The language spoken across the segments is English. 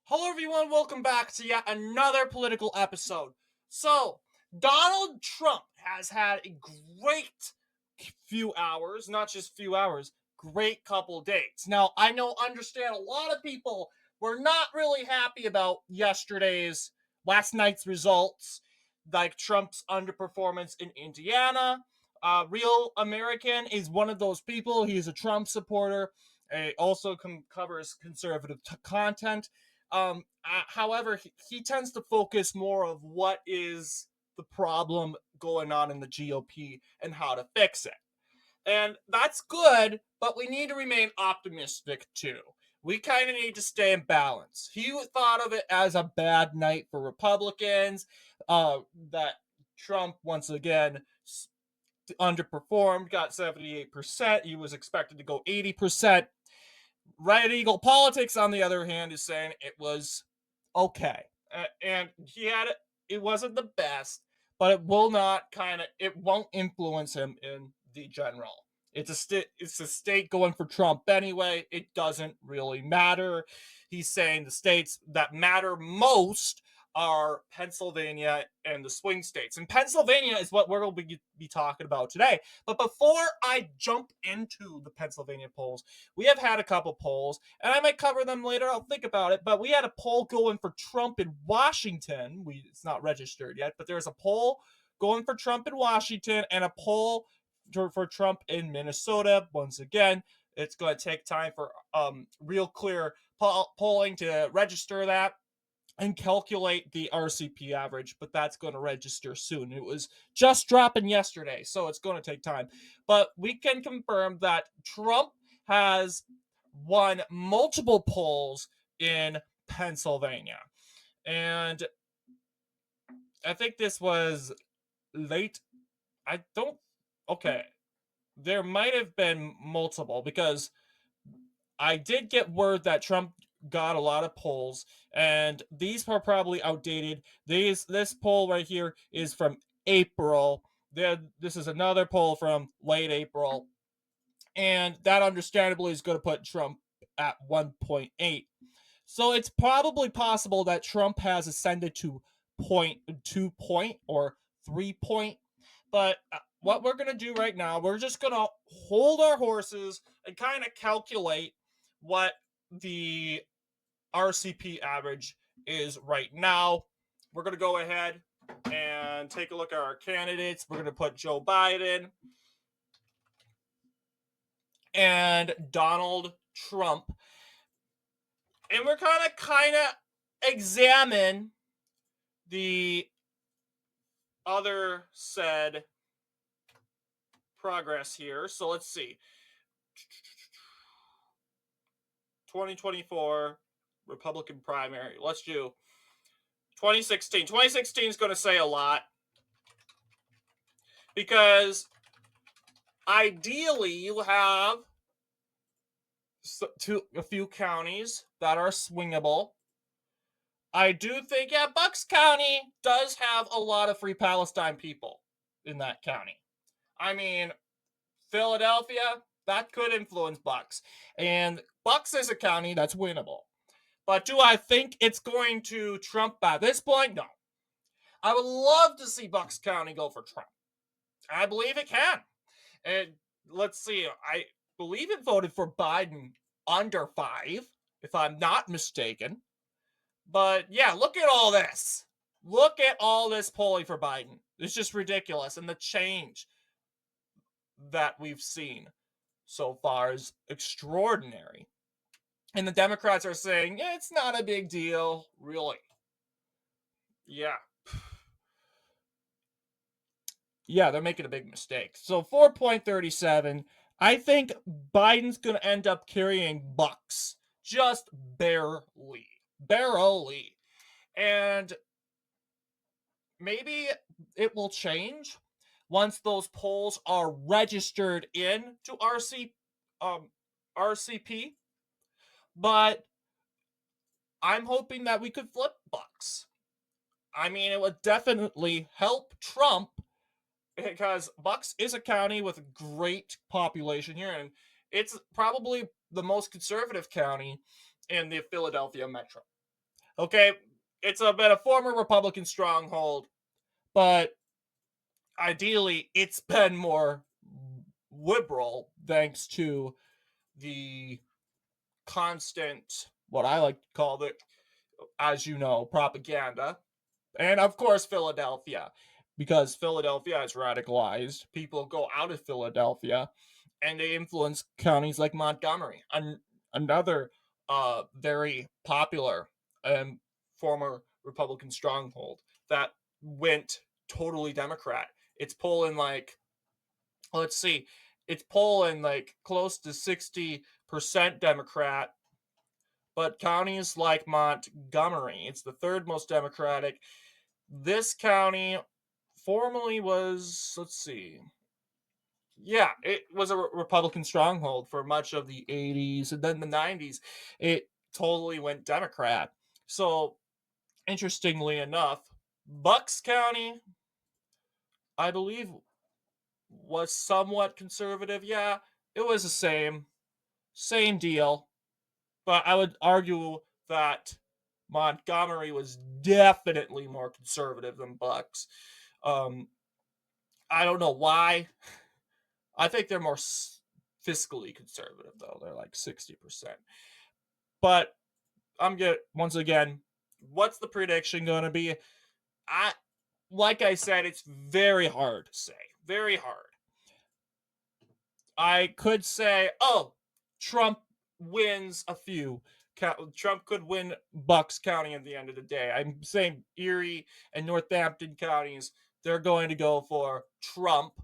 Hello, everyone. Welcome back to yet another political episode. So, Donald Trump has had a great few hours, not just few hours, great couple days. Now, understand a lot of people were not really happy about last night's results, like Trump's underperformance in Indiana. Real American is one of those people. He's a Trump supporter. Also covers conservative content. However, he tends to focus more of what is the problem going on in the GOP and how to fix it. And that's good, but we need to remain optimistic too. We kind of need to stay in balance. He thought of it as a bad night for Republicans, that Trump once again underperformed, got 78%. He was expected to go 80%. Right Eagle Politics, on the other hand, is saying it was okay. And it wasn't the best, but it won't influence him in the general. It's a state going for Trump anyway. It doesn't really matter. He's saying the states that matter most are Pennsylvania and the swing states. And Pennsylvania is what we're going to be talking about today. But before I jump into the Pennsylvania polls, we have had a couple polls, and I might cover them later. I'll think about it. But we had a poll going for Trump in Washington. It's not registered yet, but there's a poll going for Trump in Washington and a poll for Trump in Minnesota. Once again, it's going to take time for real clear polling to register that and calculate the RCP average, but that's going to register soon. It was just dropping yesterday, so it's going to take time. But we can confirm that Trump has won multiple polls in Pennsylvania. And I think this was late. I don't. Okay. There might have been multiple because I did get word that Trump got a lot of polls, and these are probably outdated. This poll right here is from April. This is another poll from late April, and that understandably is going to put Trump at 1.8. So it's probably possible that Trump has ascended to 0.2 point or 3 point. But what we're going to do right now, we're just going to hold our horses and kind of calculate what the RCP average is right now. We're going to go ahead and take a look at our candidates. We're going to put Joe Biden and Donald Trump. And we're going to kind of examine the other said progress here. So let's see. 2024 Republican primary. Let's do 2016. 2016 is going to say a lot because ideally you have a few counties that are swingable. I do think, yeah, Bucks County does have a lot of Free Palestine people in that county. I mean, Philadelphia, that could influence Bucks. And Bucks is a county that's winnable. But do I think it's going to Trump by this point? No. I would love to see Bucks County go for Trump. I believe it can. And let's see, I believe it voted for Biden under 5, if I'm not mistaken. But yeah, look at all this. Look at all this polling for Biden. It's just ridiculous. And the change that we've seen so far is extraordinary. And the Democrats are saying, yeah, it's not a big deal, really. Yeah. Yeah, they're making a big mistake. So 4.37, I think Biden's going to end up carrying Bucks just barely. Barely. And maybe it will change once those polls are registered in to RCP. But I'm hoping that we could flip Bucks. I mean, it would definitely help Trump because Bucks is a county with a great population here, and it's probably the most conservative county in the Philadelphia metro. Okay, it's been a former Republican stronghold, but ideally it's been more liberal thanks to the constant, what I like to call it, as you know, propaganda. And of course, Philadelphia, because Philadelphia is radicalized. People go out of Philadelphia and they influence counties like Montgomery, another very popular former Republican stronghold that went totally Democrat. It's polling like, let's see, it's polling like close to 60% Democrat, but counties like Montgomery, it's the third most Democratic. This county formerly was, let's see, yeah, it was a Republican stronghold for much of the 80s, and then the 90s, it totally went Democrat. So, interestingly enough, Bucks County, I believe, was somewhat conservative. Yeah, it was the same deal. But I would argue that Montgomery was definitely more conservative than Bucks. Um, I don't know why. I think they're more fiscally conservative though. They're like 60%. But I'm get once again, what's the prediction going to be? I like I said, it's very hard to say. Very hard. I could say, oh, Trump wins a few. Trump could win Bucks County at the end of the day. I'm saying Erie and Northampton counties, they're going to go for Trump.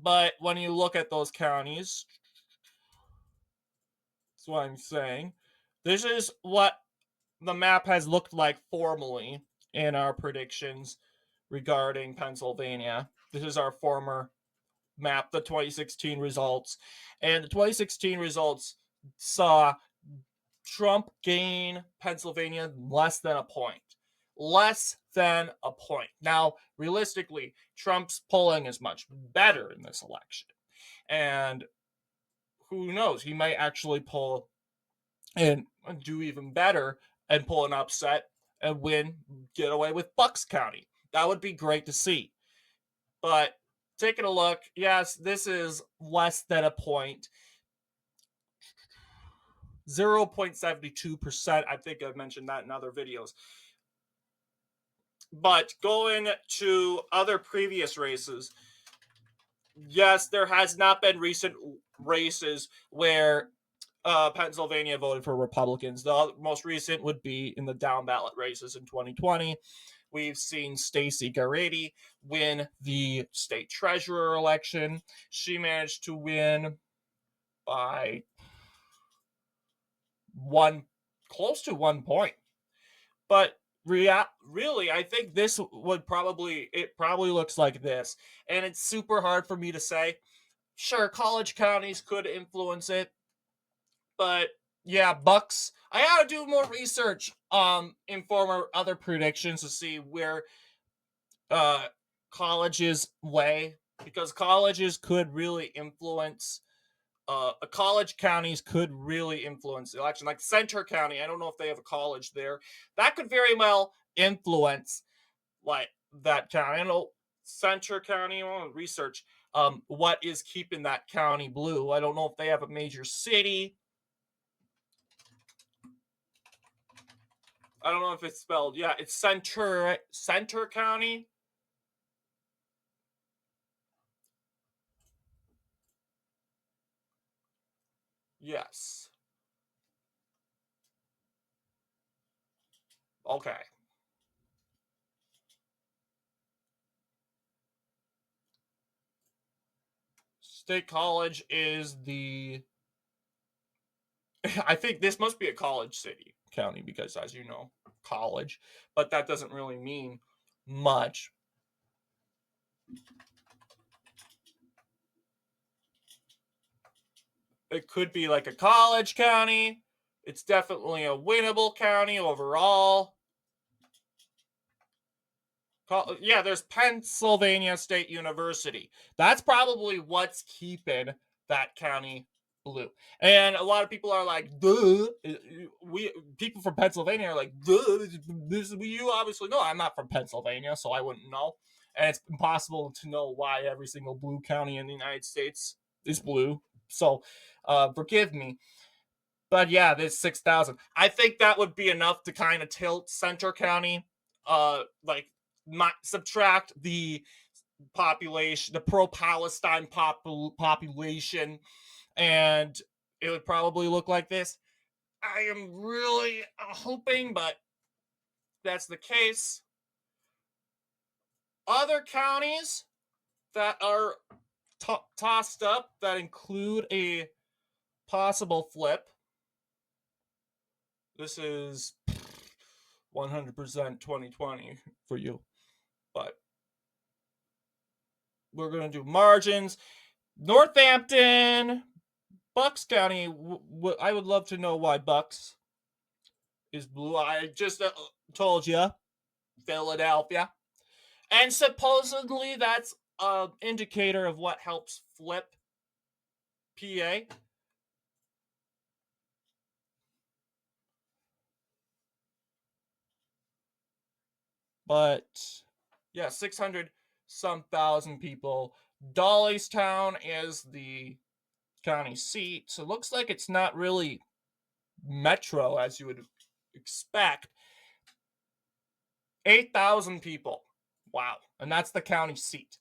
But when you look at those counties, that's what I'm saying. This is what the map has looked like formally in our predictions regarding Pennsylvania. This is our former map, the 2016 results. And the 2016 results saw Trump gain Pennsylvania less than a point. Less than a point. Now, realistically, Trump's polling is much better in this election. And who knows? He might actually pull and do even better and pull an upset and win, get away with Bucks County. That would be great to see. But taking a look, yes, this is less than a point. 0.72%. I think I've mentioned that in other videos. But going to other previous races, yes, there has not been recent races where Pennsylvania voted for Republicans. The most recent would be in the down ballot races in 2020. We've seen Stacey Garrity win the state treasurer election. She managed to win by close to 1 point. But really, I think this would probably looks like this. And it's super hard for me to say. Sure, college counties could influence it, but yeah, Bucks. I gotta do more research in former other predictions to see where uh colleges lay, because colleges could really influence college counties could really influence the election. Like Center County, I don't know if they have a college there. That could very well influence like that county. I don't know Center County. I want to research what is keeping that county blue. I don't know if they have a major city. I don't know if it's spelled. Yeah, it's Center County. Yes. Okay. State College is the. I think this must be a college city county because, as you know, college, but that doesn't really mean much. It could be like a college county. It's definitely a winnable county overall. Yeah, there's Pennsylvania State University. That's probably what's keeping that county blue. And a lot of people are like, duh. People from Pennsylvania are like, duh. You obviously know. I'm not from Pennsylvania, so I wouldn't know. And it's impossible to know why every single blue county in the United States is blue. So forgive me. But yeah, this 6,000. I think that would be enough to kind of tilt Center County. Like subtract the population, the pro-Palestine population, and it would probably look like this. I am really hoping, but that's the case. Other counties that are tossed up that include a possible flip. This is 100% 2020 for you, but we're going to do margins. Northampton, Bucks County. I would love to know why Bucks is blue. I just told you, Philadelphia. And supposedly that's an indicator of what helps flip PA. But yeah, 600 some thousand people. Dolleystown is the county seat. So it looks like it's not really metro as you would expect. 8,000 people. Wow. And that's the county seat.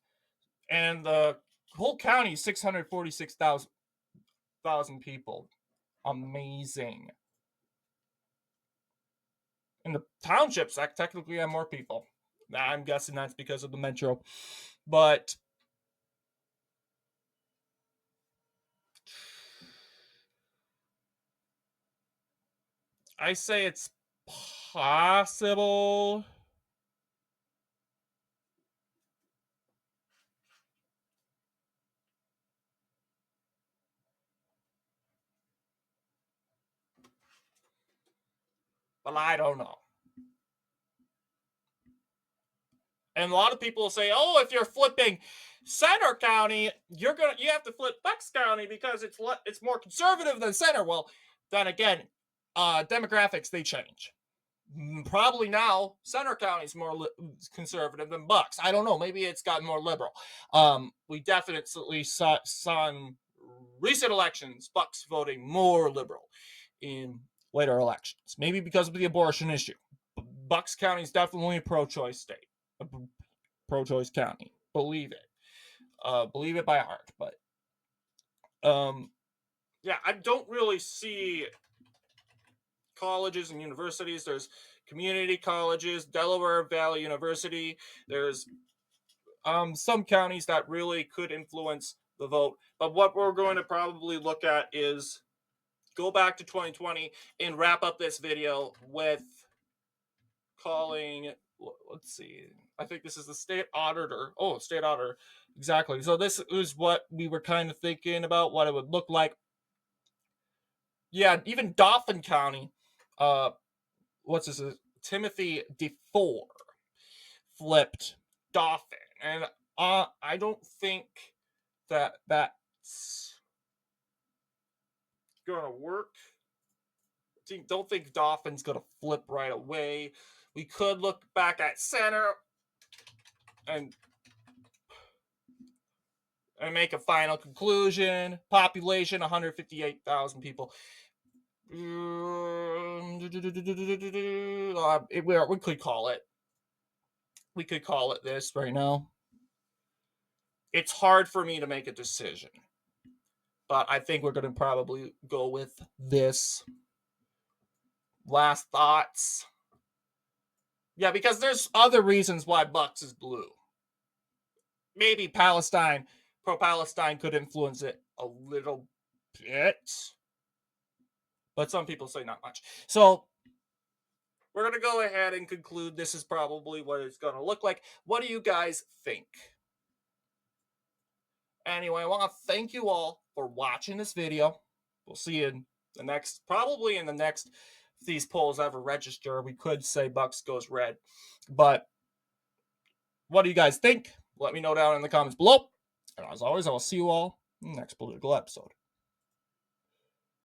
And the whole county is 646,000 people. Amazing. And the townships technically have more people. I'm guessing that's because of the metro. But I say it's possible. But I don't know. And a lot of people say, "Oh, if you're flipping Center County, you have to flip Bucks County because it's more conservative than Center." Well, then again, demographics they change. Probably now Center County is more conservative than Bucks. I don't know. Maybe it's gotten more liberal. We definitely saw in recent elections Bucks voting more liberal in later elections. Maybe because of the abortion issue. Bucks County is definitely a pro-choice state. A pro-choice county. Believe it. Believe it by heart. But yeah, I don't really see colleges and universities. There's community colleges, Delaware Valley University. There's some counties that really could influence the vote. But what we're going to probably look at is go back to 2020 and wrap up this video with calling, let's see, I think this is the state auditor. Oh, state auditor. Exactly. So this is what we were kind of thinking about, what it would look like. Yeah, even Dauphin County, what's this? Timothy DeFore flipped Dauphin. And I don't think that's gonna work. Don't think Dauphin's gonna flip right away. We could look back at Center and make a final conclusion. Population 158,000 people. We could call it. We could call it this right now. It's hard for me to make a decision, but I think we're going to probably go with this. Last thoughts. Yeah, because there's other reasons why Bucks is blue. Maybe Palestine, pro-Palestine could influence it a little bit, but some people say not much. So we're going to go ahead and conclude this is probably what it's going to look like. What do you guys think? Anyway, I want to thank you all for watching this video. We'll see you in the next, probably in the next, if these polls ever register, we could say Bucks goes red. But what do you guys think? Let me know down in the comments below. And as always, I will see you all in the next political episode.